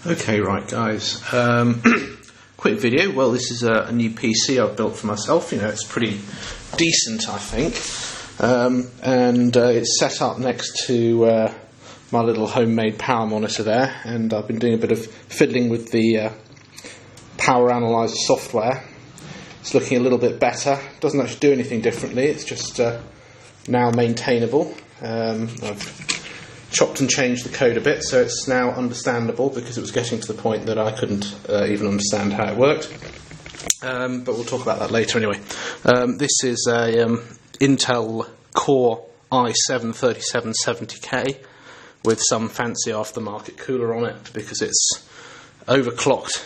Okay, right guys, quick video. Well, this is a new PC I've built for myself. You know, it's pretty decent, I think, and it's set up next to my little homemade power monitor there, and I've been doing a bit of fiddling with the power analyzer software. It's looking a little bit better. Doesn't actually do anything differently, it's just now maintainable. I've chopped and changed the code a bit, so it's now understandable, because it was getting to the point that I couldn't even understand how it worked. But we'll talk about that later anyway. This is a Intel Core i7-3770K with some fancy aftermarket cooler on it, because it's overclocked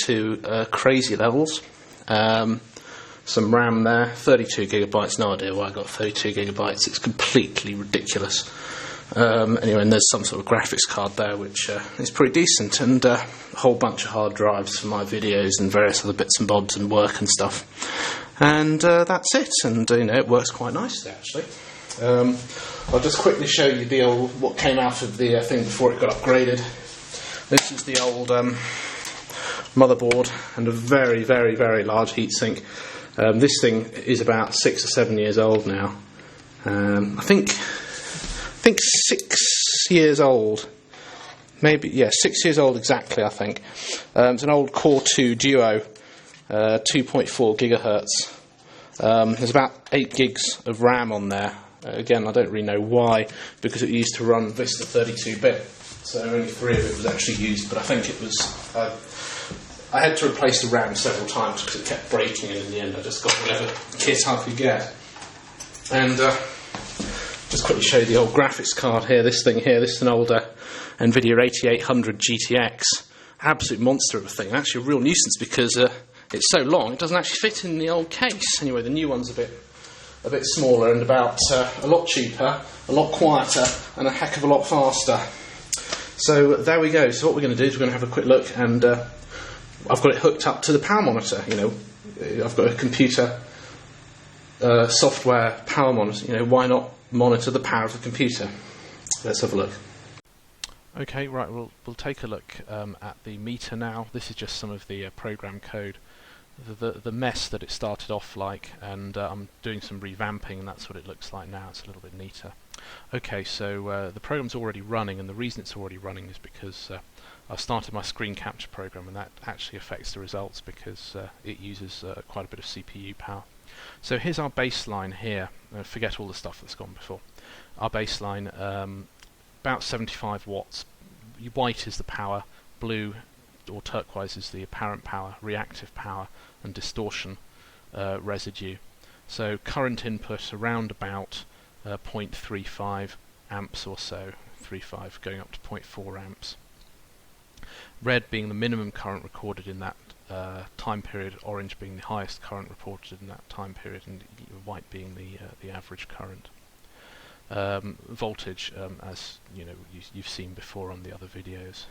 to crazy levels. Some RAM there, 32 gigabytes, no idea why I got 32 gigabytes, it's completely ridiculous. Anyway, and there's some sort of graphics card there which is pretty decent, and a whole bunch of hard drives for my videos and various other bits and bobs and work and stuff. And that's it, and you know, it works quite nicely actually. I'll just quickly show you the old, what came out of the thing before it got upgraded. This is the old motherboard and a very, very, very large heatsink. This thing is about 6 or 7 years old now. I think 6 years old, maybe, yeah, 6 years old exactly, I think. It's an old Core 2 Duo, 2.4 gigahertz. There's about 8 gigs of RAM on there. Again, I don't really know why, because it used to run Vista 32-bit, so only 3 of it was actually used, but I think it was, I had to replace the RAM several times because it kept breaking, and in the end I just got whatever kit I could get. And just quickly show you the old graphics card here. This thing here, this is an older NVIDIA 8800 GTX. Absolute monster of a thing. Actually a real nuisance, because it's so long it doesn't actually fit in the old case. Anyway, the new one's a bit smaller and about a lot cheaper, a lot quieter, and a heck of a lot faster. So there we go. So what we're going to do is we're going to have a quick look, and I've got it hooked up to the power monitor. You know, I've got a computer software power monitor. You know, why not monitor the power of the computer? Let's have a look. Okay, right, we'll take a look at the meter now. This is just some of the program code, the mess that it started off like, and I'm doing some revamping, and that's what it looks like now. It's a little bit neater. Okay, so the program's already running, and the reason it's already running is because I've started my screen capture program, and that actually affects the results because it uses quite a bit of CPU power. So here's our baseline here. Forget all the stuff that's gone before. Our baseline, about 75 watts. White is the power, blue or turquoise is the apparent power, reactive power, and distortion residue. So current input around about 0.35 amps or so, 3.5 going up to 0.4 amps. Red being the minimum current recorded in that time period, orange being the highest current reported in that time period, and white being the average current. Voltage, as you know, you've seen before on the other videos.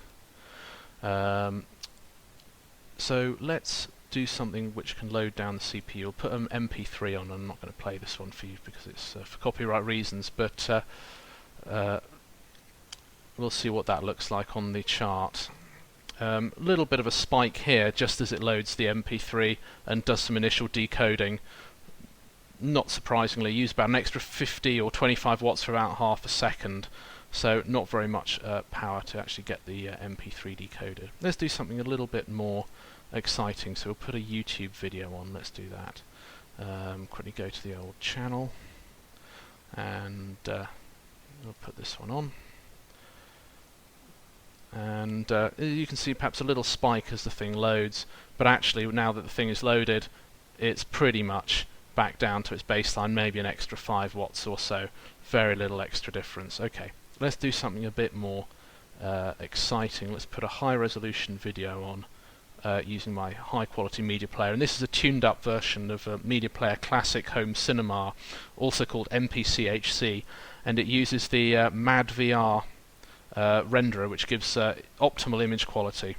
So let's do something which can load down the CPU. We'll put an MP3 on. I'm not going to play this one for you because it's for copyright reasons, but we'll see what that looks like on the chart. Little bit of a spike here just as it loads the MP3 and does some initial decoding. Not surprisingly, use about an extra 50 or 25 watts for about half a second, so not very much power to actually get the MP3 decoded. Let's do something a little bit more exciting, so we'll put a YouTube video on. Let's do that. Quickly go to the old channel, and we'll put this one on. And you can see perhaps a little spike as the thing loads, but actually now that the thing is loaded, it's pretty much back down to its baseline, maybe an extra 5 watts or so. Very little extra difference. Okay, let's do something a bit more exciting. Let's put a high resolution video on using my high quality media player, and this is a tuned up version of a media player classic home cinema, also called MPCHC, and it uses the MadVR renderer, which gives optimal image quality,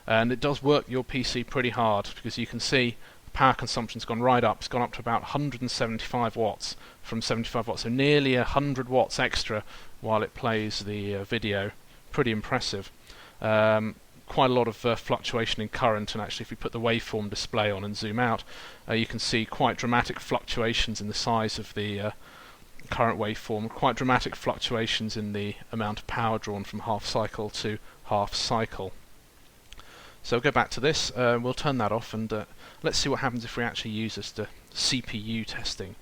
and it does work your PC pretty hard, because you can see power consumption's gone right up. It's gone up to about 175 watts from 75 watts, so nearly 100 watts extra while it plays the video. Pretty impressive. quite a lot of fluctuation in current, and actually if we put the waveform display on and zoom out, you can see quite dramatic fluctuations in the size of the current waveform, quite dramatic fluctuations in the amount of power drawn from half cycle to half cycle. So we'll go back to this, we'll turn that off, and let's see what happens if we actually use this to CPU testing,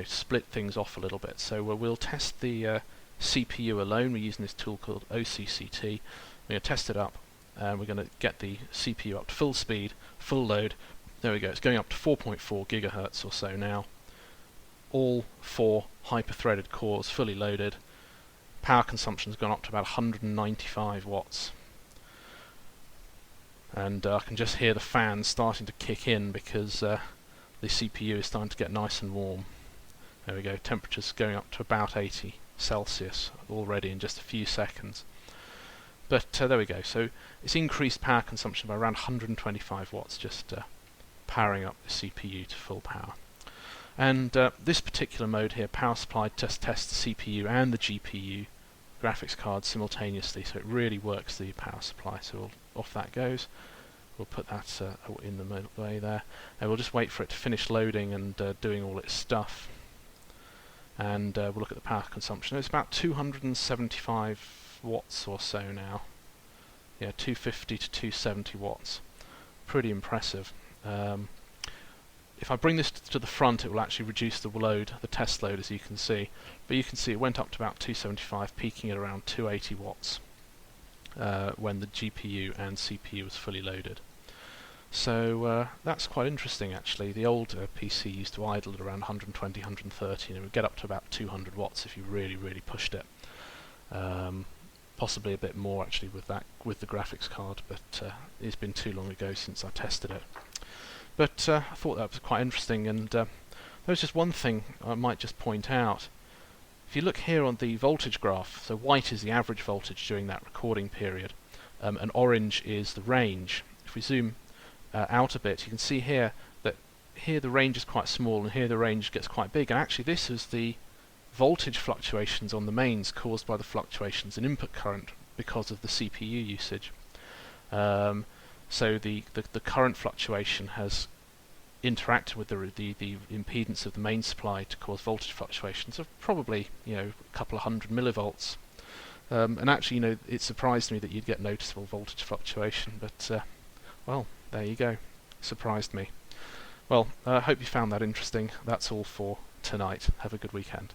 split things off a little bit. So we'll test the CPU alone. We're using this tool called OCCT. We're going to test it up, and we're going to get the CPU up to full speed, full load. There we go, it's going up to 4.4 gigahertz or so now. All 4 hyper-threaded cores fully loaded. Power consumption's gone up to about 195 watts. And I can just hear the fans starting to kick in because the CPU is starting to get nice and warm. There we go, temperature's going up to about 80 Celsius already in just a few seconds. But there we go, so it's increased power consumption by around 125 watts just powering up the CPU to full power. And this particular mode here, power supply, tests the CPU and the GPU graphics card simultaneously, so it really works the power supply. So off that goes. We'll put that in the way there, and we'll just wait for it to finish loading and doing all its stuff. And we'll look at the power consumption. It's about 275 watts or so now. Yeah, 250 to 270 watts. Pretty impressive. If I bring this to the front, it will actually reduce the load, the test load, as you can see. But you can see it went up to about 275, peaking at around 280 watts when the GPU and CPU was fully loaded. So that's quite interesting, actually. The old PC used to idle at around 120, 130, and it would get up to about 200 watts if you really, really pushed it. Possibly a bit more, actually, with the graphics card, but it's been too long ago since I tested it. But I thought that was quite interesting, and there was just one thing I might just point out. If you look here on the voltage graph, so white is the average voltage during that recording period, and orange is the range. If we zoom out a bit, you can see here that here the range is quite small, and here the range gets quite big, and actually this is the voltage fluctuations on the mains caused by the fluctuations in input current because of the CPU usage. So the current fluctuation has interacted with the impedance of the main supply to cause voltage fluctuations of probably a couple of hundred millivolts. And actually, it surprised me that you'd get noticeable voltage fluctuation. But well, there you go. Surprised me. Well, I hope you found that interesting. That's all for tonight. Have a good weekend.